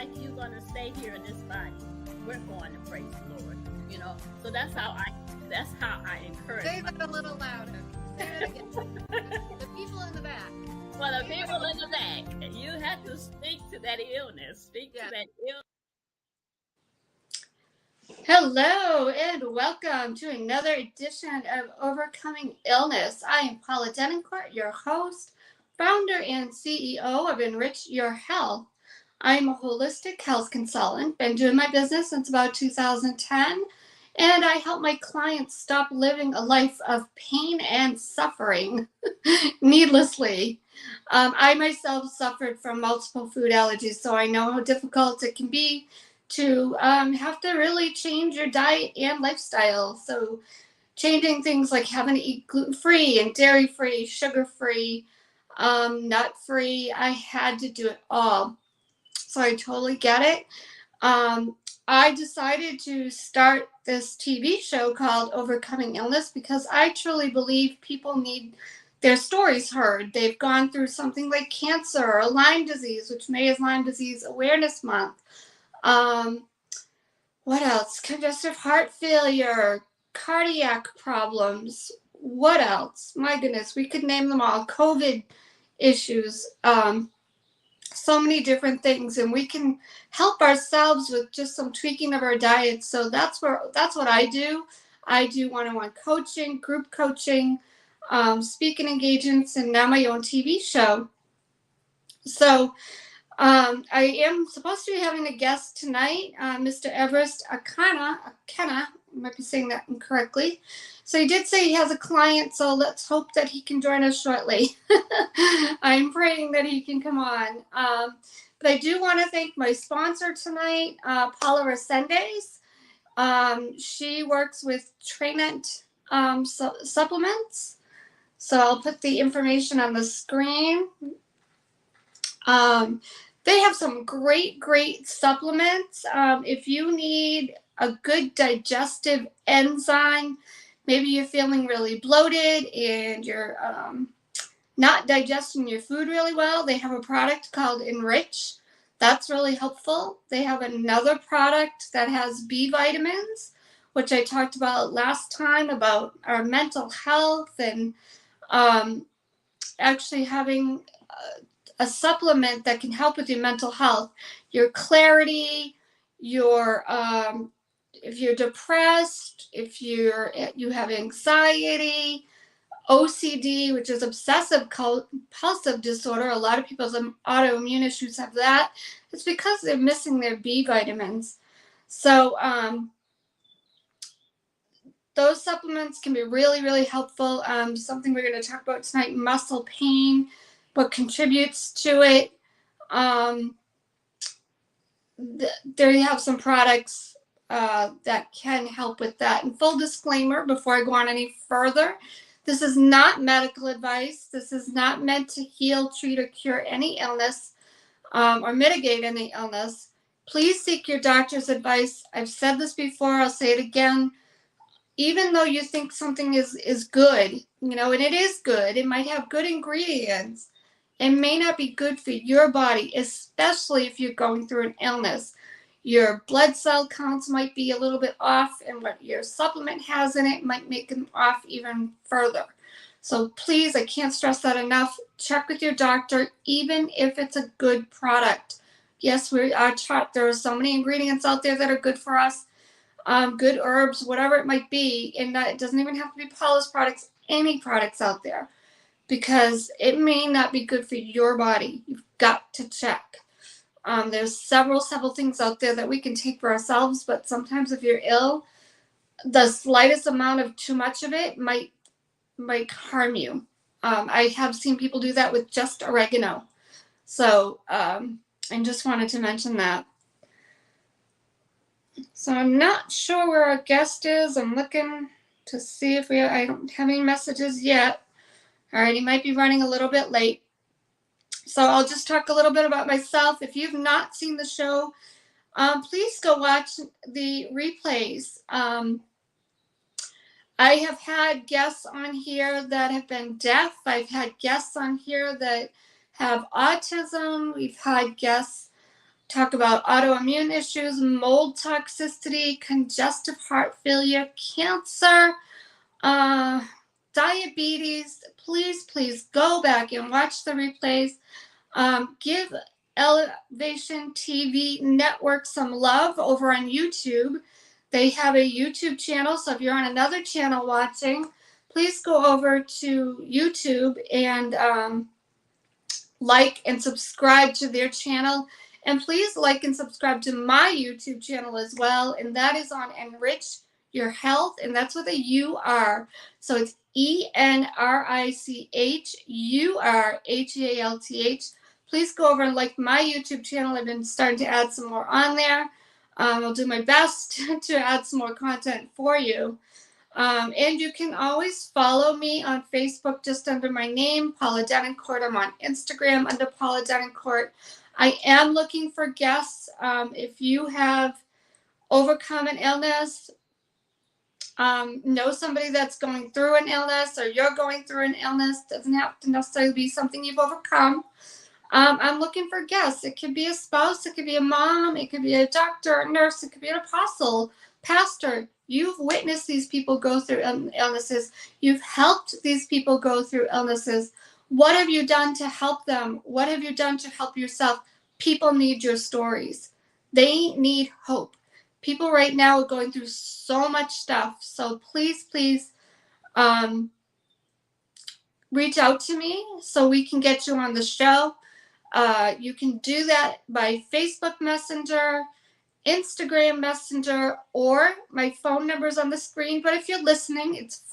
like you're gonna stay here in this body, we're going to praise the Lord. So that's how I encourage. Say that a little louder. Say it again. The people in the back. Well, the people in the back, you have to speak to that illness. Speak to that illness. Hello and welcome to another edition of Overcoming Illness. I am Paula Denoncourt, your host, founder and CEO of Enrich Your Health. I'm a holistic health consultant, been doing my business since about 2010, and I help my clients stop living a life of pain and suffering needlessly. I myself suffered from multiple food allergies, so I know how difficult it can be to have to really change your diet and lifestyle. So changing things like having to eat gluten-free and dairy-free, sugar-free, nut-free, I had to do it all. So I totally get it. I decided to start this TV show called Overcoming Illness because I truly believe people need their stories heard. They've gone through something like cancer or Lyme disease, which May is Lyme Disease Awareness Month. What else? Congestive heart failure, cardiac problems. What else? My goodness, we could name them all. COVID issues. So many different things, and we can help ourselves with just some tweaking of our diet. So that's what I do. I do one-on-one coaching, group coaching, speaking engagements, and now my own TV show. So I am supposed to be having a guest tonight, Mr. Everest Akana, I might be saying that incorrectly. So he did say he has a client, so let's hope that he can join us shortly. I'm praying that he can come on. But I do want to thank my sponsor tonight, Paula Resendes. She works with Trainant supplements. So I'll put the information on the screen. They have some great supplements. If you need a good digestive enzyme, maybe you're feeling really bloated and you're not digesting your food really well, they have a product called Enrich. That's really helpful. They have another product that has B vitamins, which I talked about last time about our mental health and actually having a supplement that can help with your mental health, your clarity, your if you're depressed, if you have anxiety, OCD, which is obsessive compulsive disorder. A lot of people's autoimmune issues have that. It's because they're missing their B vitamins. So those supplements can be really helpful. Something we're going to talk about tonight: muscle pain, what contributes to it. There you have some products that can help with that. And full disclaimer, before I go on any further, this is not medical advice. This is not meant to heal, treat, or cure any illness or mitigate any illness. Please seek your doctor's advice. I've said this before. I'll say it again. Even though you think something is good, and it is good, it might have good ingredients. It may not be good for your body, especially if you're going through an illness. Your blood cell counts might be a little bit off, and what your supplement has in it might make them off even further. So please, I can't stress that enough. Check with your doctor, even if it's a good product. Yes, we are taught there are so many ingredients out there that are good for us, good herbs, whatever it might be, and that it doesn't even have to be Paula's products, any products out there, because it may not be good for your body. You've got to check. There's several things out there that we can take for ourselves, but sometimes if you're ill, the slightest amount of too much of it might harm you. I have seen people do that with just oregano. So I just wanted to mention that. So I'm not sure where our guest is. I'm looking to see if I don't have any messages yet. All right, he might be running a little bit late. So I'll just talk a little bit about myself. If you've not seen the show, please go watch the replays. I have had guests on here that have been deaf. I've had guests on here that have autism. We've had guests talk about autoimmune issues, mold toxicity, congestive heart failure, cancer, diabetes. Please go back and watch the replays. Give Elevation TV Network some love over on YouTube. They have a YouTube channel, so if you're on another channel watching, please go over to YouTube and like and subscribe to their channel. And please like and subscribe to my YouTube channel as well. And that is on Enrich Your Health. And that's with a U-R. So it's ENRICHURHEALTH. Please go over and like my YouTube channel. I've been starting to add some more on there. I'll do my best to add some more content for you. And you can always follow me on Facebook just under my name, Paula Denoncourt. I'm on Instagram under Paula Denoncourt. I am looking for guests. If you have overcome an illness, know somebody that's going through an illness, or you're going through an illness, doesn't have to necessarily be something you've overcome. I'm looking for guests. It could be a spouse, it could be a mom, it could be a doctor, a nurse, it could be an apostle, pastor. You've witnessed these people go through illnesses. You've helped these people go through illnesses. What have you done to help them? What have you done to help yourself? People need your stories. They need hope. People right now are going through so much stuff. So please, reach out to me so we can get you on the show. You can do that by Facebook Messenger, Instagram Messenger, or my phone number's on the screen. But if you're listening, it's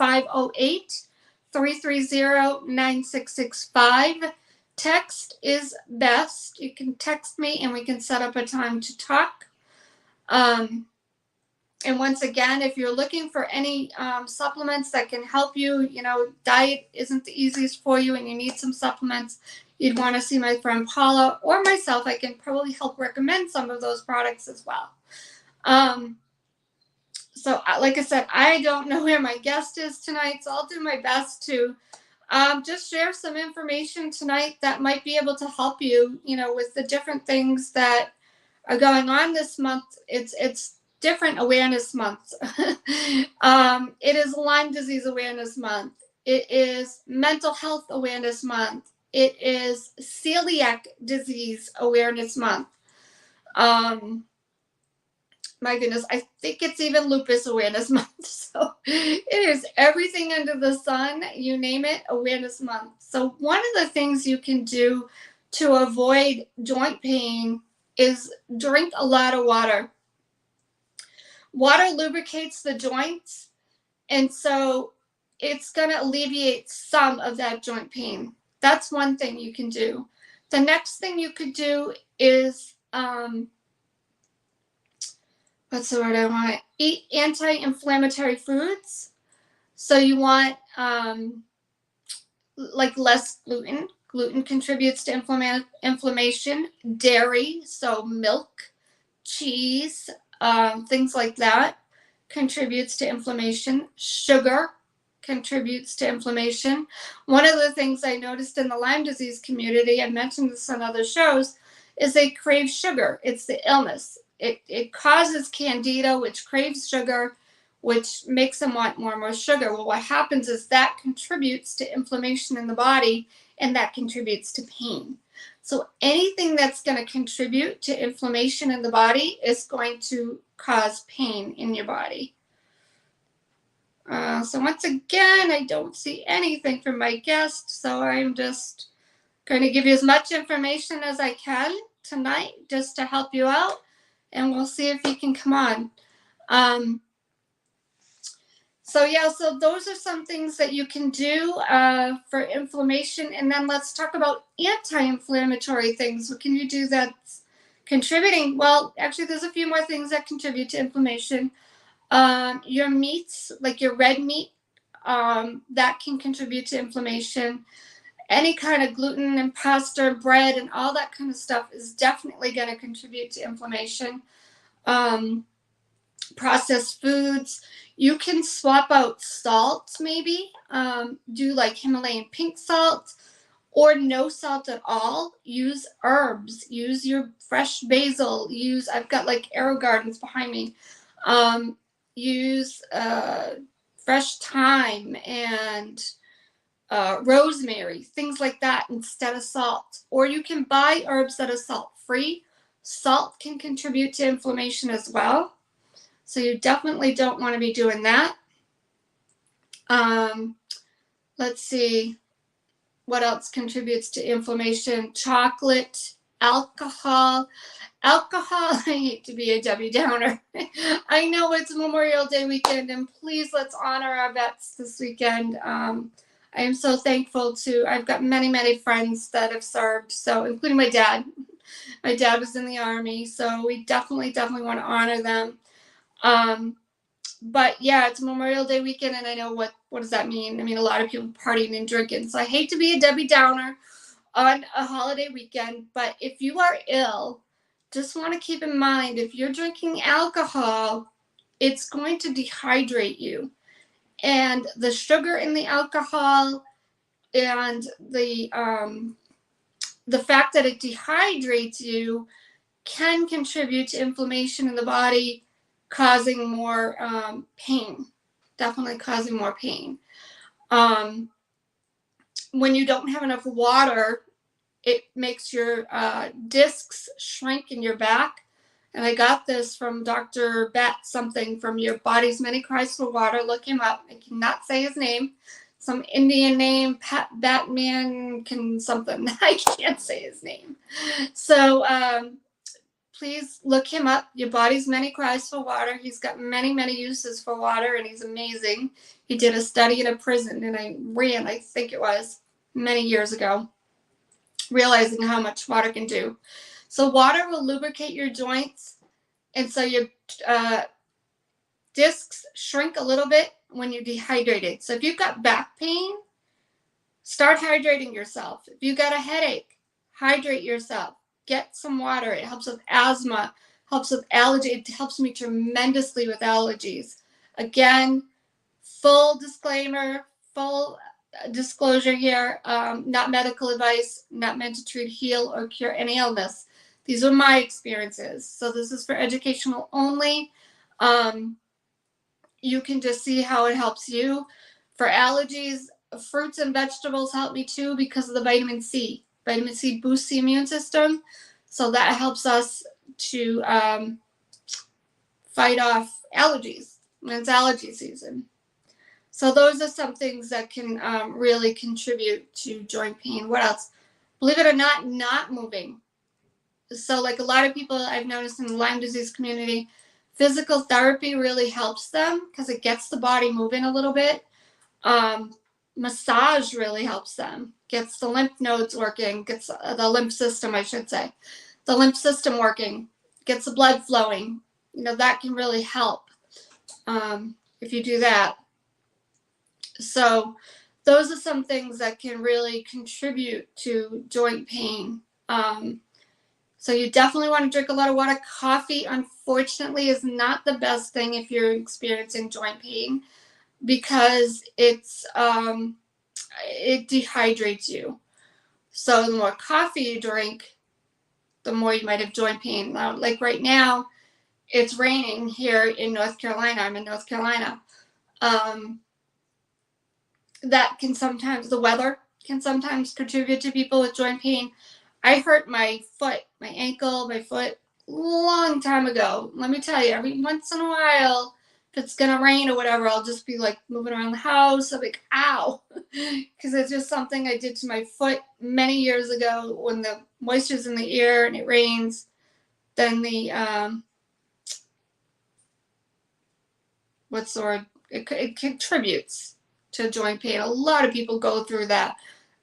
508-330-9665. Text is best. You can text me and we can set up a time to talk. And once again, if you're looking for any supplements that can help you, diet isn't the easiest for you and you need some supplements, you'd want to see my friend Paula or myself. I can probably help recommend some of those products as well. So like I said, I don't know where my guest is tonight, so I'll do my best to just share some information tonight that might be able to help you, with the different things that are going on this month. It's different awareness months. It is Lyme disease awareness month. It is mental health awareness month. It is celiac disease awareness month. My goodness, I think it's even lupus awareness month. So it is everything under the sun, you name it, awareness month. So one of the things you can do to avoid joint pain is drink a lot of water. Water lubricates the joints, and so it's going to alleviate some of that joint pain. That's one thing you can do. The next thing you could do is, what's the word I want? Eat anti-inflammatory foods. So you want like less gluten. Gluten contributes to inflammation. Dairy, so milk, cheese, things like that, contributes to inflammation. Sugar contributes to inflammation. One of the things I noticed in the Lyme disease community, I mentioned this on other shows, is they crave sugar. It's the illness. It causes candida, which craves sugar, which makes them want more and more sugar. Well, what happens is that contributes to inflammation in the body, and that contributes to pain. So anything that's going to contribute to inflammation in the body is going to cause pain in your body. So once again, I don't see anything from my guest, so I'm just going to give you as much information as I can tonight just to help you out, and we'll see if you can come on. So those are some things that you can do for inflammation. And then let's talk about anti-inflammatory things. What can you do that's contributing? Well, actually, there's a few more things that contribute to inflammation. Your meats, like your red meat, that can contribute to inflammation. Any kind of gluten and pasta, bread, and all that kind of stuff is definitely going to contribute to inflammation. Processed foods. You can swap out salt, maybe. Do like Himalayan pink salt or no salt at all, use herbs. Use your fresh basil. I've got like arrow gardens behind me. Use fresh thyme and rosemary, things like that instead of salt. Or you can buy herbs that are salt free. Salt can contribute to inflammation as well. So you definitely don't want to be doing that. Let's see what else contributes to inflammation. Chocolate, alcohol. Alcohol, I hate to be a Debbie Downer. I know it's Memorial Day weekend, and please let's honor our vets this weekend. I am so thankful I've got many, many friends that have served, so including my dad. My dad was in the Army, so we definitely want to honor them. But yeah, it's Memorial Day weekend, and I know what does that mean? I mean, a lot of people partying and drinking, so I hate to be a Debbie Downer on a holiday weekend, but if you are ill, just want to keep in mind, if you're drinking alcohol, it's going to dehydrate you. And the sugar in the alcohol and the fact that it dehydrates you can contribute to inflammation in the body, causing more pain. Definitely causing more pain. When you don't have enough water, it makes your discs shrink in your back. And I got this from Dr. Bat something from Your Body's Many Cries for Water. Look him up. I cannot say his name. Some Indian name, Batman can something. I can't say his name. So please look him up. Your Body's Many Cries for Water. He's got many, many uses for water, and he's amazing. He did a study in a prison, and I think it was, many years ago, realizing how much water can do. So water will lubricate your joints, and so your discs shrink a little bit when you're dehydrated. So if you've got back pain, start hydrating yourself. If you've got a headache, hydrate yourself. Get some water. It helps with asthma, helps with allergy. It helps me tremendously with allergies. Again, full disclaimer, full disclosure here, not medical advice, not meant to treat, heal, or cure any illness. These are my experiences. So this is for educational only. You can just see how it helps you. For allergies, fruits and vegetables help me too because of the vitamin C. Vitamin C boosts the immune system. So that helps us to fight off allergies when it's allergy season. So those are some things that can really contribute to joint pain. What else? Believe it or not moving. So like a lot of people I've noticed in the Lyme disease community, physical therapy really helps them because it gets the body moving a little bit. Massage really helps them, gets the lymph nodes working, gets the lymph system, I should say. The lymph system working, gets the blood flowing. That can really help if you do that. So those are some things that can really contribute to joint pain. So you definitely want to drink a lot of water. Coffee, unfortunately, is not the best thing if you're experiencing joint pain because it dehydrates you. So the more coffee you drink, the more you might have joint pain. Now, like right now, it's raining here in North Carolina. I'm in North Carolina. The weather can sometimes contribute to people with joint pain. I hurt my foot, my ankle, my foot long time ago. Let me tell you, every once in a while, if it's going to rain or whatever, I'll just be like moving around the house. I'm like, ow. Because it's just something I did to my foot many years ago when the moisture's in the air and it rains. Then what's the word? It contributes to joint pain. A lot of people go through that.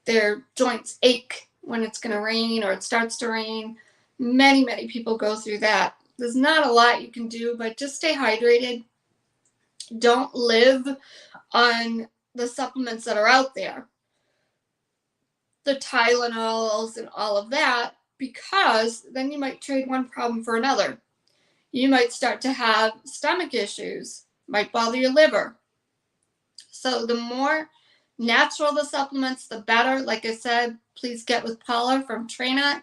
Their joints ache when it's going to rain or it starts to rain. Many, many people go through that. There's not a lot you can do, but just stay hydrated. Don't live on the supplements that are out there, the Tylenols and all of that, because then you might trade one problem for another. You might start to have stomach issues, might bother your liver. So the more natural the supplements, the better. Like I said, please get with Paula from Trainut.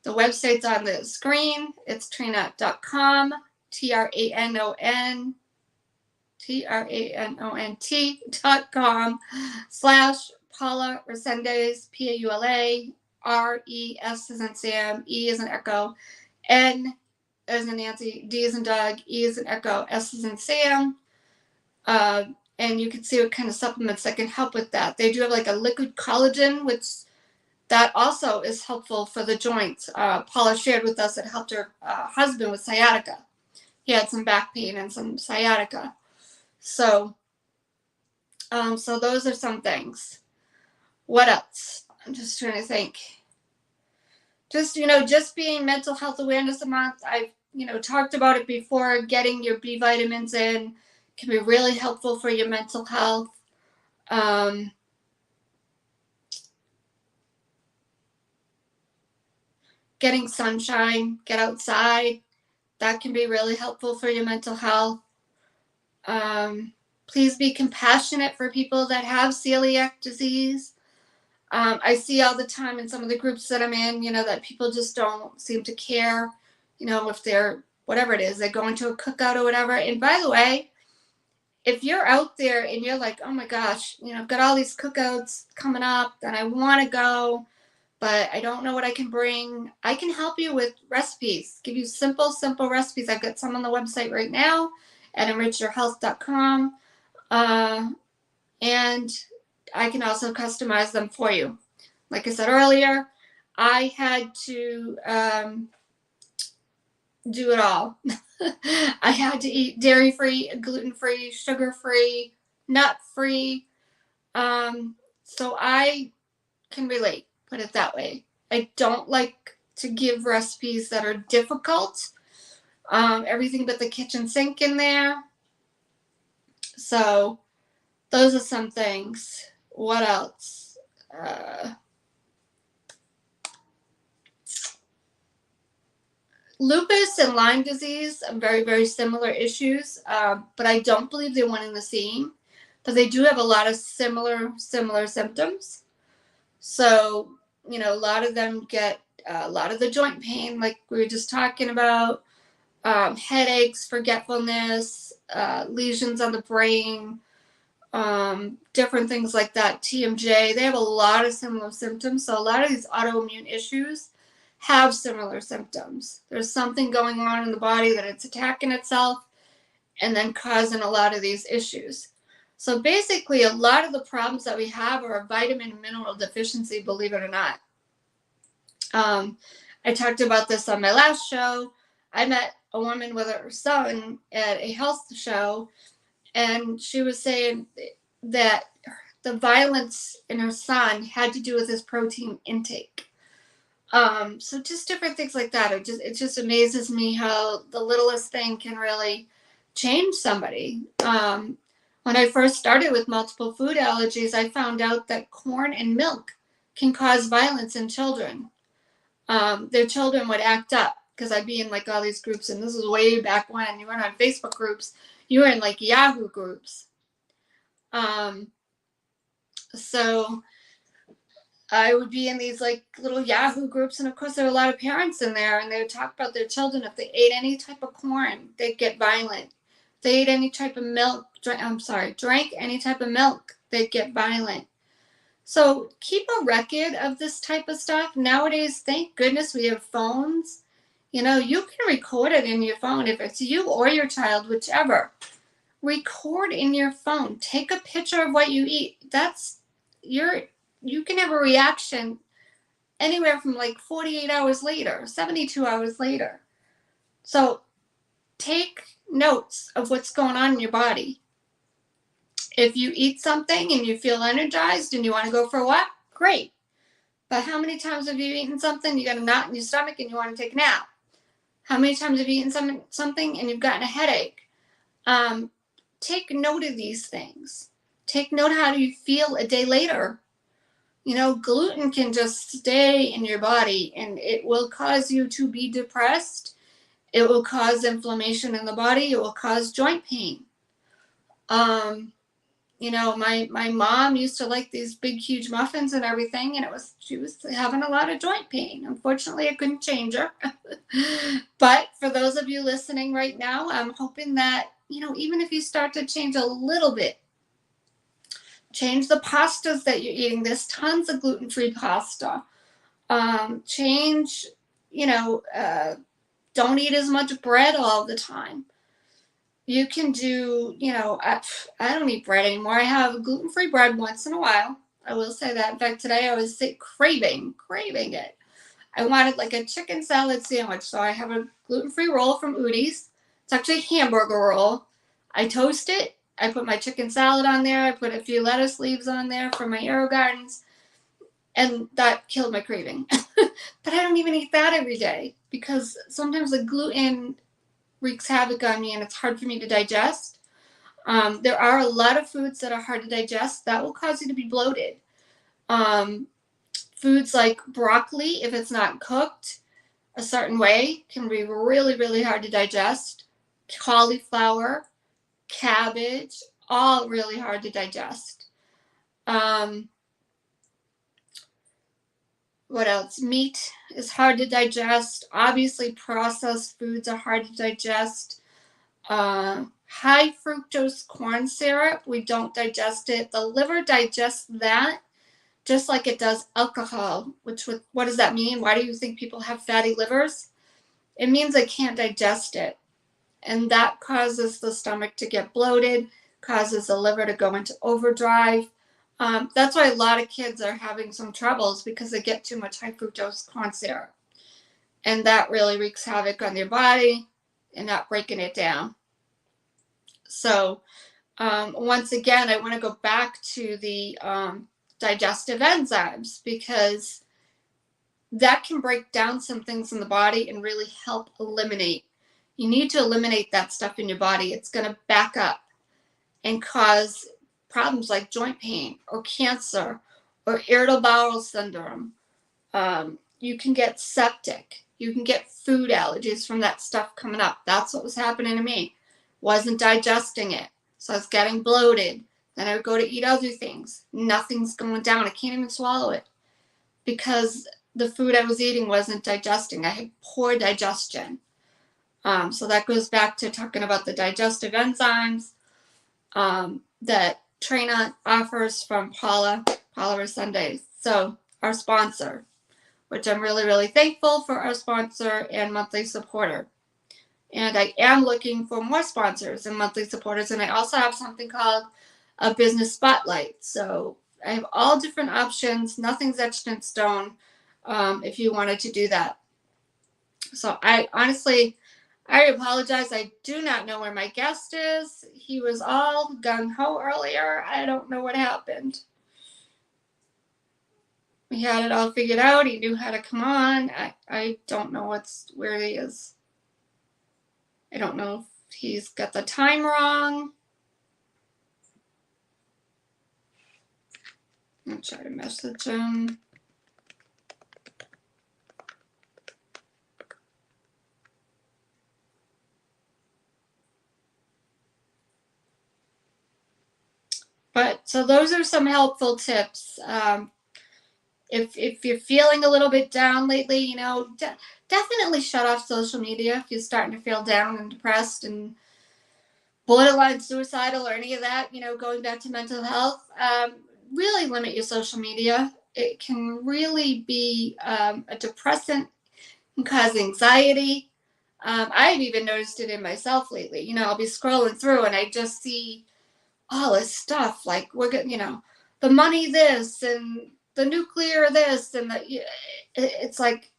The website's on the screen. It's trainut.com, TRANONT.com/Paula Resendez, PAULA, RES as in Sam, E as in Echo, N as in Nancy, D as in Doug, E as in Echo, S as in Sam. And you can see what kind of supplements that can help with that. They do have like a liquid collagen, which that also is helpful for the joints. Paula shared with us it helped her husband with sciatica. He had some back pain and some sciatica. So those are some things. What else? I'm just trying to think. Just being Mental Health Awareness Month. I've talked about it before. Getting your B vitamins in can be really helpful for your mental health. Getting sunshine, get outside. That can be really helpful for your mental health. Please be compassionate for people that have celiac disease. I see all the time in some of the groups that I'm in, that people just don't seem to care, if they're, whatever it is, they're going to a cookout or whatever. And by the way, if you're out there and you're like, oh my gosh, I've got all these cookouts coming up and I want to go, but I don't know what I can bring, I can help you with recipes, give you simple recipes. I've got some on the website right now at enrichyourhealth.com. And I can also customize them for you. Like I said earlier, I had to do it all. I had to eat dairy-free, gluten-free, sugar-free, nut-free. So I can relate, put it that way. I don't like to give recipes that are difficult. Everything but the kitchen sink in there. So those are some things. What else? Lupus and Lyme disease are very, very similar issues, but I don't believe they're one and the same. But they do have a lot of similar symptoms. So, a lot of them get a lot of the joint pain, like we were just talking about, headaches, forgetfulness, lesions on the brain, different things like that, TMJ. They have a lot of similar symptoms. So a lot of these autoimmune issues have similar symptoms. There's something going on in the body that it's attacking itself and then causing a lot of these issues. So basically, a lot of the problems that we have are a vitamin and mineral deficiency, believe it or not. I talked about this on my last show. I met a woman with her son at a health show, and she was saying that the violence in her son had to do with his protein intake. So just different things like that. It just amazes me how the littlest thing can really change somebody. When I first started with multiple food allergies, I found out that corn and milk can cause violence in children. Their children would act up because I'd be in like all these groups, and this is way back when you weren't on Facebook groups, you were in like Yahoo groups. So I would be in these like little Yahoo groups, and of course there were a lot of parents in there, and they would talk about their children. If they ate any type of corn, they'd get violent. If they ate any type of milk, drank any type of milk, they'd get violent. So keep a record of this type of stuff. Nowadays, thank goodness we have phones. You can record it in your phone if it's you or your child, whichever. Record in your phone. Take a picture of what you eat. You can have a reaction anywhere from like 48 hours later, 72 hours later. So take notes of what's going on in your body. If you eat something and you feel energized and you want to go for a walk, great. But how many times have you eaten something, you got a knot in your stomach and you want to take a nap? How many times have you eaten something and you've gotten a headache? Take note of these things. Take note how do you feel a day later. Gluten can just stay in your body and it will cause you to be depressed. It will cause inflammation in the body. It will cause joint pain. You know, my mom used to like these big, huge muffins and everything, and she was having a lot of joint pain. Unfortunately, I couldn't change her. But for those of you listening right now, I'm hoping that, you know, even if you start to change a little bit, change the pastas that you're eating. There's tons of gluten-free pasta. Change, you know, don't eat as much bread all the time. You can do, you know, I don't eat bread anymore. I have gluten-free bread once in a while. I will say that. In fact, today I was craving it. I wanted like a chicken salad sandwich. So I have a gluten-free roll from Udi's. It's actually a hamburger roll. I toast it. I put my chicken salad on there. I put a few lettuce leaves on there from my Aero Gardens. And that killed my craving. But I don't even eat that every day because sometimes the gluten wreaks havoc on me and it's hard for me to digest. There are a lot of foods that are hard to digest that will cause you to be bloated. Foods like broccoli, if it's not cooked a certain way, can be really, really hard to digest. Cauliflower, cabbage, all really hard to digest. What else? Meat is hard to digest. Obviously, processed foods are hard to digest. High fructose corn syrup, we don't digest it. The liver digests that just like it does alcohol, what does that mean? Why do you think people have fatty livers? It means they can't digest it. And that causes the stomach to get bloated, causes the liver to go into overdrive. That's why a lot of kids are having some troubles because they get too much high fructose corn syrup. And that really wreaks havoc on their body and not breaking it down. So once again, I want to go back to the digestive enzymes because that can break down some things in the body and really help eliminate. You need to eliminate that stuff in your body. It's going to back up and cause problems like joint pain or cancer or irritable bowel syndrome. You can get septic. You can get food allergies from that stuff coming up. That's what was happening to me. Wasn't digesting it. So I was getting bloated. Then I would go to eat other things. Nothing's going down. I can't even swallow it because the food I was eating wasn't digesting. I had poor digestion. So that goes back to talking about the digestive enzymes that Trina offers from Paula Sundays. So our sponsor, which I'm really, really thankful for our sponsor and monthly supporter. And I am looking for more sponsors and monthly supporters. And I also have something called a business spotlight. So I have all different options. Nothing's etched in stone if you wanted to do that. So I apologize. I do not know where my guest is. He was all gung-ho earlier. I don't know what happened. He had it all figured out. He knew how to come on. I don't know where he is. I don't know if he's got the time wrong. I'll try to message him. But so those are some helpful tips. If you're feeling a little bit down lately, you know, definitely shut off social media if you're starting to feel down and depressed and borderline suicidal or any of that, you know, going back to mental health. Really limit your social media. It can really be a depressant and cause anxiety. I've even noticed it in myself lately. You know, I'll be scrolling through and I just see all this stuff like you know, the money this and the nuclear this and it's like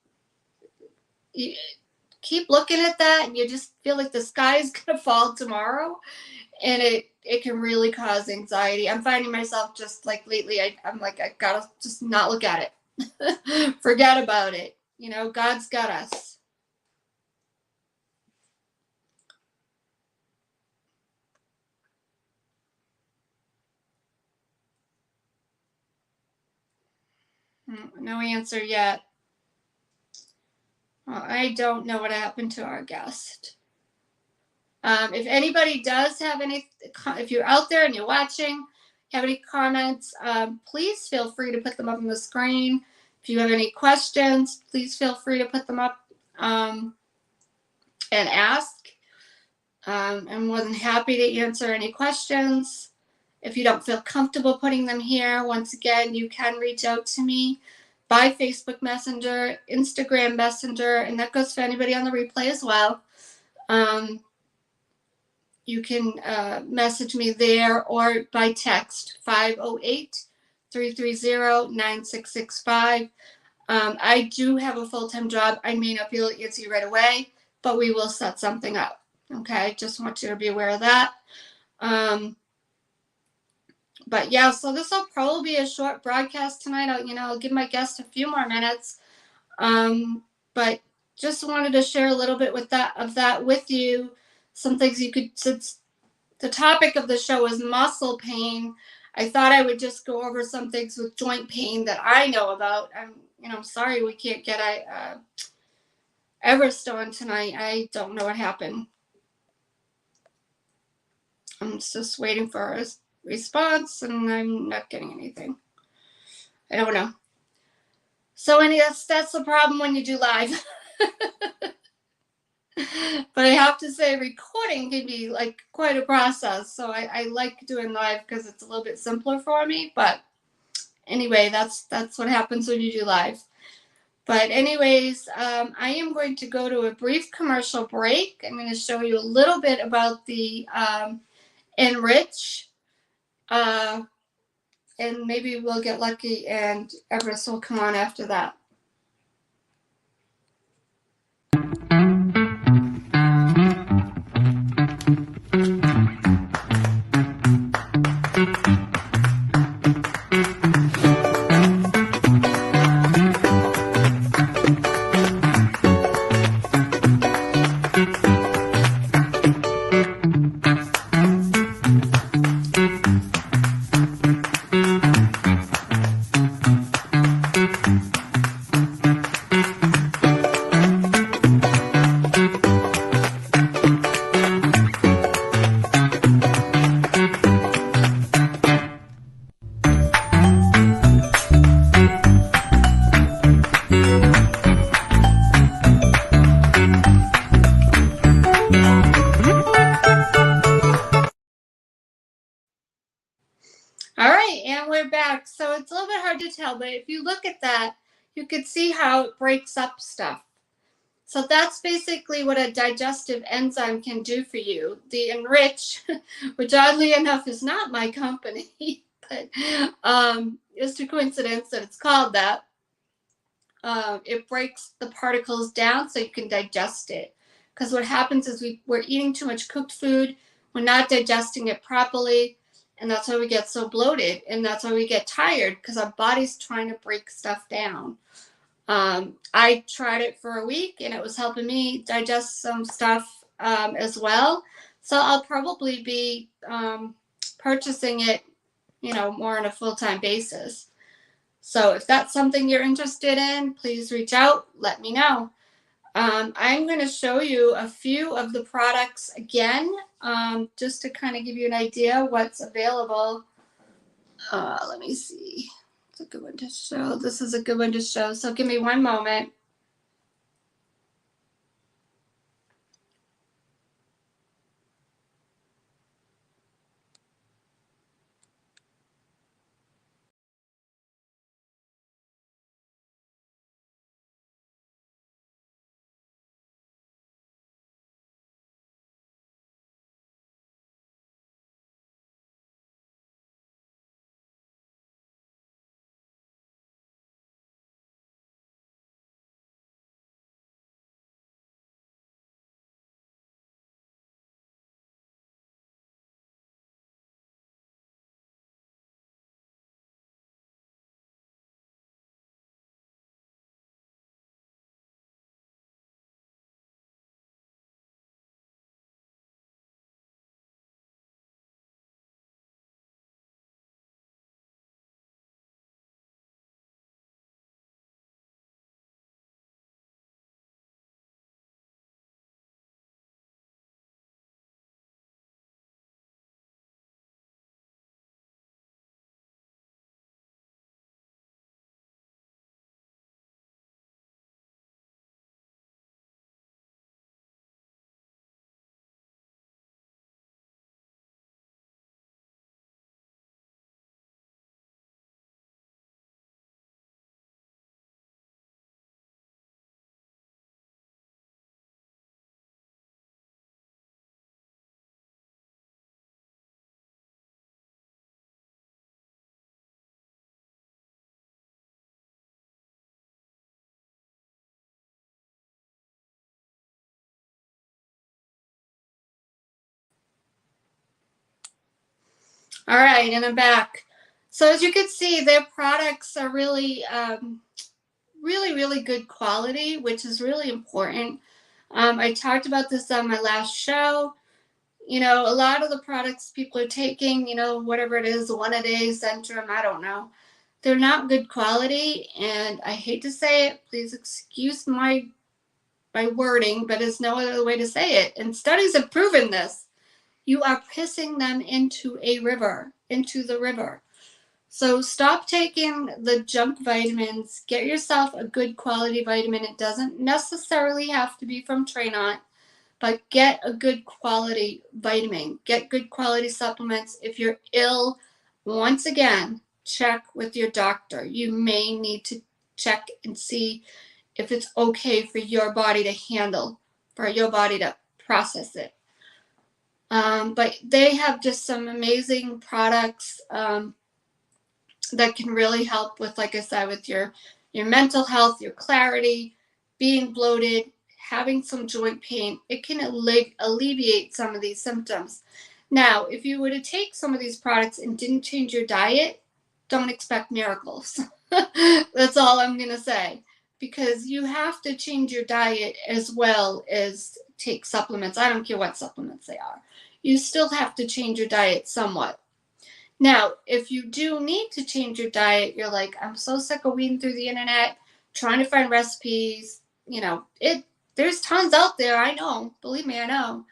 you keep looking at that and you just feel like the sky is gonna fall tomorrow, and it can really cause anxiety. I'm finding myself just like lately I'm like I gotta just not look at it. Forget about it. You know, God's got us. No answer yet. Well, I don't know what happened to our guest. If anybody does have if you're out there and you're watching, have any comments, please feel free to put them up on the screen. If you have any questions, please feel free to put them up and ask. I'm more than happy to answer any questions. If you don't feel comfortable putting them here, once again, you can reach out to me by Facebook Messenger, Instagram Messenger, and that goes for anybody on the replay as well. You can message me there or by text, 508-330-9665. I do have a full-time job. I may not be able to answer you right away, but we will set something up. Okay, just want you to be aware of that. But yeah, so this will probably be a short broadcast tonight. I'll give my guest a few more minutes. But just wanted to share a little bit of that with you. Some things you could, since the topic of the show is muscle pain, I thought I would just go over some things with joint pain that I know about. I'm sorry we can't get Everstone tonight. I don't know what happened. I'm just waiting for a response, and I'm not getting anything. I don't know. So that's the problem when you do live. But I have to say, recording can be like quite a process. So I like doing live because it's a little bit simpler for me. But anyway, that's what happens when you do live. But anyways, I am going to go to a brief commercial break. I'm going to show you a little bit about the Enrich. And maybe we'll get lucky and Everest will come on after that. All right, and we're back. So it's a little bit hard to tell, but if you look at that, you can see how it breaks up stuff. So that's basically what a digestive enzyme can do for you. The Enrich, which oddly enough is not my company, but it's a coincidence that it's called that. It breaks the particles down so you can digest it. Because what happens is we're eating too much cooked food, we're not digesting it properly, and that's why we get so bloated, and that's why we get tired, because our body's trying to break stuff down. I tried it for a week, and it was helping me digest some stuff as well. So I'll probably be purchasing it, more on a full-time basis. So if that's something you're interested in, please reach out, let me know. I'm going to show you a few of the products again, just to kind of give you an idea what's available. Let me see. It's a good one to show. This is a good one to show. So give me one moment. All right, and I'm back. So as you can see, their products are really, really good quality, which is really important. I talked about this on my last show. A lot of the products people are taking, whatever it is, one a day, Centrum, I don't know. They're not good quality, and I hate to say it. Please excuse my wording, but it's no other way to say it. And studies have proven this. You are pissing them into the river. So stop taking the junk vitamins. Get yourself a good quality vitamin. It doesn't necessarily have to be from Trainot, but get a good quality vitamin. Get good quality supplements. If you're ill, once again, check with your doctor. You may need to check and see if it's okay for your body to handle, for your body to process it. But they have just some amazing products that can really help with, like I said, with your mental health, your clarity, being bloated, having some joint pain. It can alleviate some of these symptoms. Now, if you were to take some of these products and didn't change your diet, don't expect miracles. That's all I'm going to say. Because you have to change your diet as well as take supplements. I don't care what supplements they are. You still have to change your diet somewhat. Now, if you do need to change your diet, you're like, I'm so sick of weeding through the internet, trying to find recipes, there's tons out there, I know, believe me, I know.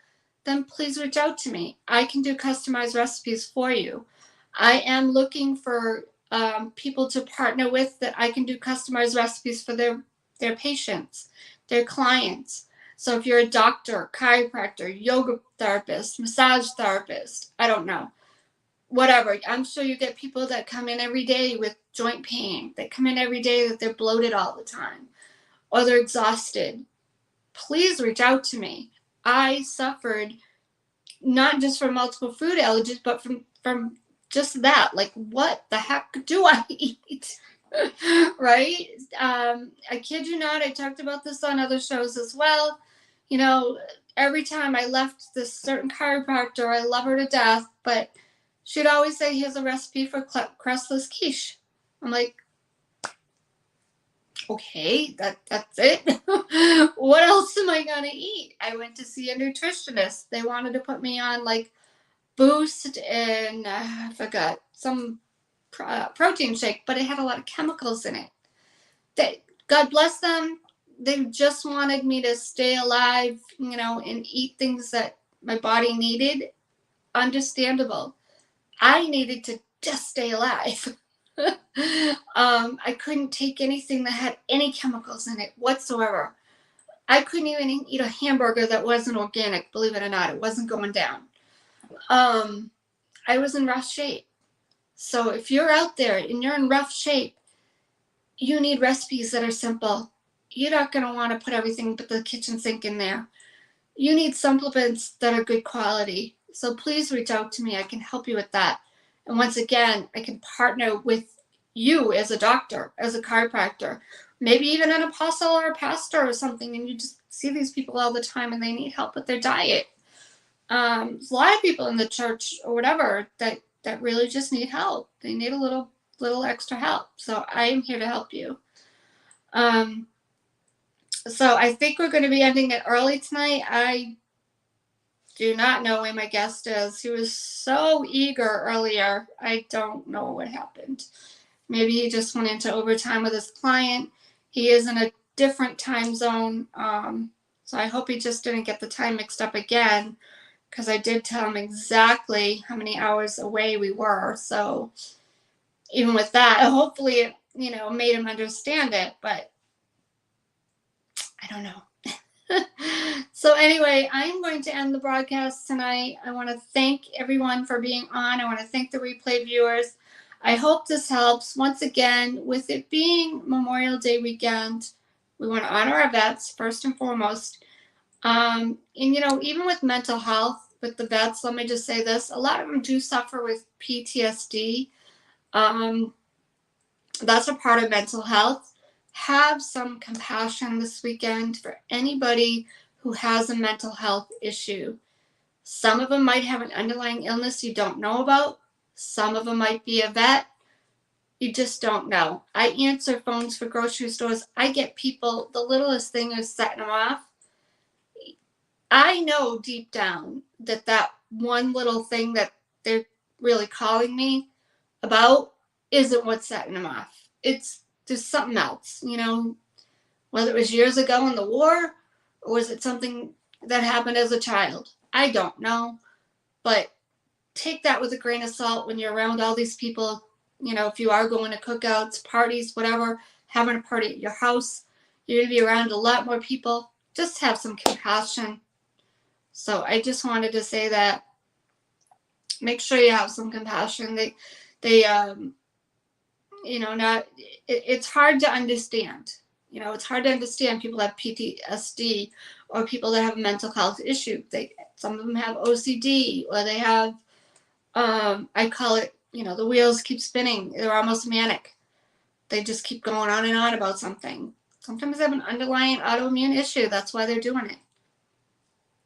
Then please reach out to me. I can do customized recipes for you. I am looking for people to partner with that I can do customized recipes for their patients, their clients. So if you're a doctor, chiropractor, yoga therapist, massage therapist, I don't know, whatever. I'm sure you get people that come in every day with joint pain, that come in every day that they're bloated all the time, or they're exhausted. Please reach out to me. I suffered not just from multiple food allergies, but from just that. Like, what the heck do I eat? Right? I kid you not, I talked about this on other shows as well. Every time I left this certain chiropractor, I love her to death, but she'd always say, here's a recipe for crustless quiche. I'm like, okay, that's it. What else am I going to eat? I went to see a nutritionist. They wanted to put me on like Boost and I forgot, some protein shake, but it had a lot of chemicals in it. God bless them. They just wanted me to stay alive, and eat things that my body needed. Understandable. I needed to just stay alive. I couldn't take anything that had any chemicals in it whatsoever. I couldn't even eat a hamburger that wasn't organic, believe it or not. It wasn't going down. I was in rough shape. So if you're out there and you're in rough shape, you need recipes that are simple. You're not going to want to put everything but the kitchen sink in there. You need supplements that are good quality. So please reach out to me. I can help you with that. And once again, I can partner with you as a doctor, as a chiropractor, maybe even an apostle or a pastor or something, and you just see these people all the time and they need help with their diet. There's a lot of people in the church or whatever that really just need help. They need a little extra help. So I am here to help you. So I think we're going to be ending it early tonight. I do not know where my guest is. He was so eager earlier. I don't know what happened. Maybe he just went into overtime with his client. He is in a different time zone. So I hope he just didn't get the time mixed up again, because I did tell him exactly how many hours away we were. So even with that, hopefully it, made him understand it, but I don't know. So anyway, I'm going to end the broadcast tonight. I want to thank everyone for being on. I want to thank the replay viewers. I hope this helps. Once again, with it being Memorial Day weekend, we want to honor our vets first and foremost. And even with mental health, with the vets, let me just say this: a lot of them do suffer with PTSD. That's a part of mental health. Have some compassion this weekend for anybody who has a mental health issue. Some of them might have an underlying illness you don't know about. Some of them might be a vet. You just don't know. I answer phones for grocery stores. I get people, the littlest thing is setting them off. I know deep down that that one little thing that they're really calling me about isn't what's setting them off. It's just something else, you know, whether it was years ago in the war or was it something that happened as a child. I don't know, but take that with a grain of salt when you're around all these people. You know, if you are going to cookouts, parties, whatever, having a party at your house, you're going to be around a lot more people. Just have some compassion. So I just wanted to say that. Make sure you have some compassion. You know, it's hard to understand. You know, it's hard to understand people have PTSD or people that have a mental health issue. Some of them have OCD or they have, I call it, you know, the wheels keep spinning. They're almost manic. They just keep going on and on about something. Sometimes they have an underlying autoimmune issue. That's why they're doing it.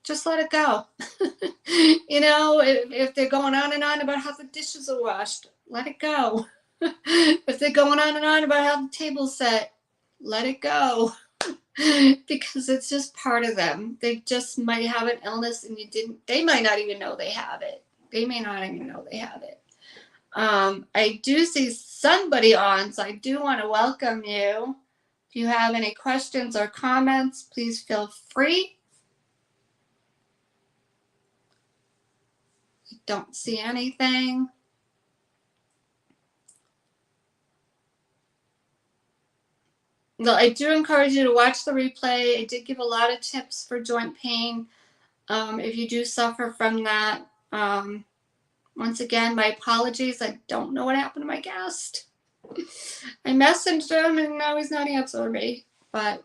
Just let it go. You know, if they're going on and on about how the dishes are washed, let it go. If they're going on and on about how the table's set, let it go. Because it's just part of them. They just might have an illness and they might not even know they have it. They may not even know they have it. I do see somebody on, so I do want to welcome you. If you have any questions or comments, please feel free. I don't see anything. No, I do encourage you to watch the replay. I did give a lot of tips for joint pain. If you do suffer from that, once again, my apologies. I don't know what happened to my guest. I messaged him and now he's not answering me. But,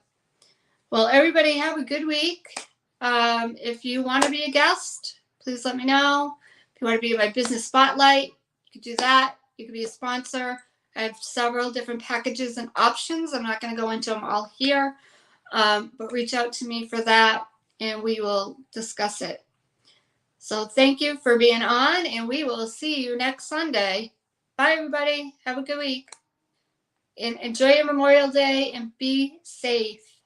well, everybody have a good week. If you want to be a guest, please let me know. If you want to be in my business spotlight, you can do that. You can be a sponsor. I have several different packages and options. I'm not going to go into them all here, but reach out to me for that and we will discuss it. So thank you for being on and we will see you next Sunday. Bye, everybody. Have a good week. And enjoy your Memorial Day and be safe.